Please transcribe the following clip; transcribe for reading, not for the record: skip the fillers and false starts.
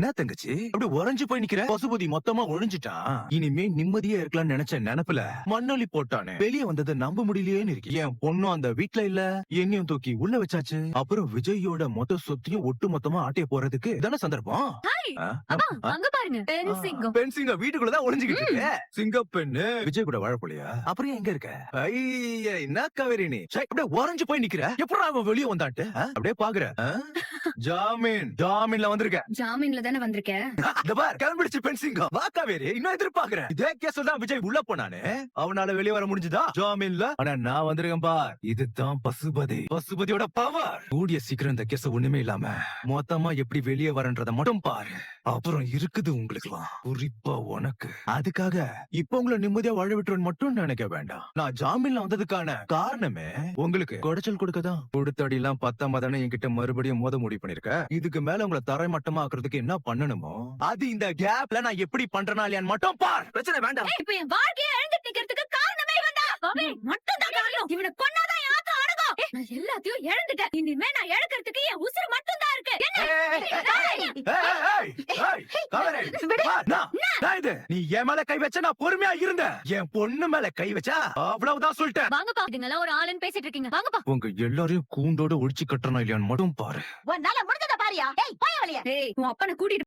என்ன தங்கச்சி அப்படி உறைஞ்சு போய் நிக்கிற? பசுபதி மொத்தமா ஒழிஞ்சிட்டான். இனிமே நிம்மதியா இருக்கலாம்னு நினைச்ச நினைப்புல மண்ணொலி போட்டானே, வெளியே வந்ததை நம்ப முடியலையேன்னு இருக்கு. என் பொண்ணும் அந்த வீட்டுல இல்ல, என்னையும் தூக்கி உள்ள வச்சாச்சு. அப்புறம் விஜயோட மொத்த சொத்தையும் ஒட்டு மொத்தமா ஆட்டைய போறதுக்கு தானே சந்தர்ப்பம். அங்க பாருங்க, பெண் சிங்கம். பெண் சிங்கம் வீட்டுக்குள்ளதான் ஒளிஞ்சுக்கிட்டு இருக்கு. சிங்க பெண்ணு விஜய் கூட வாழ போலியா? அப்புறம் எங்க இருக்க? ஐயா, என்ன காவேரி நீ அப்படியே உறைஞ்சு போய் நிக்கிற? எப்படி அவன் வெளியே வந்தாட்டு அப்படியே பாக்குற? ஜாமீன்ல வந்திருக்க. ஜாமீன்ல தானே வந்திருக்கேன். கிளம்பிடுச்சு பெண் சிங்கம். வா காவேரி, இன்னும் எதிர்பார்க்கிறேன். இதே கேஸ்ல தான் விஜய் உள்ள போனானே, அவனால வெளியே வர முடிஞ்சுதா ஜாமீன்ல? ஆனா நான் வந்திருக்கேன் பார். இதுதான் பசுபதி, பசுபதியோட பவர். கூடிய சீக்கிரம் இந்த கேஸ் ஒண்ணுமே இல்லாம மொத்தமா எப்படி வெளியே வரன்றத மட்டும் பாரு. அப்புறம் இருக்குது உங்களுக்குலாம், குறிப்பா உனக்கு. அதுக்காக இப்ப உங்களை நிம்மதியா வாழ விட்டுருன்னு மட்டும் நினைக்க வேண்டாம். நான் ஜாமீன்ல வந்ததுக்கான காரணமே உங்களுக்கு குடைச்சல் கொடுக்கதான். கொடுத்தடி எல்லாம் பத்தாம தானே என்கிட்ட மறுபடியும் மோத முடிவு பண்ணிருக்க. இதுக்கு மேல உங்களை தரை மட்டமா ஆக்குறதுக்கு என்ன பண்ணணுமோ அது இந்த கேப்ல நான் எப்படி பண்றேனா இல்லையான்னு மட்டும் பார். பிரச்சனை வேண்டாம். இப்ப என் வாழ்க்கையை இழந்துட்டு நிக்கிறதுக்கு காரணமே இவன்டா. மட்டும் தான் காரணம். இவனை கொன்னாதான் என் ஆத்தா அடங்கும். நான் எல்லாத்தையும் இழந்துட்டேன். இனிமே நான் இழக்கிறதுக்கு என் உசுறு மட்டும் தான் இருக்கு. நீ என் மேல கை வச்ச நான் பொறுமையா இருந்தேன். என் பொண்ணு மேல கை வச்சா அவ்வளவுதான் சொல்லிட்டேன். வாங்கப்பா, இதுங்கெல்லாம் ஒரு ஆளுன்னு பேசிட்டு இருக்கீங்க. வாங்கப்பா. உங்க எல்லாரையும் கூண்டோட ஒழிச்சு கட்டணும் இல்லையான்னு மட்டும் பாரு. உன்னால முடிஞ்சத பாரியா. ஏய், போய் வெளிய. ஏய், உன் அப்பனை கூட்டிட்டு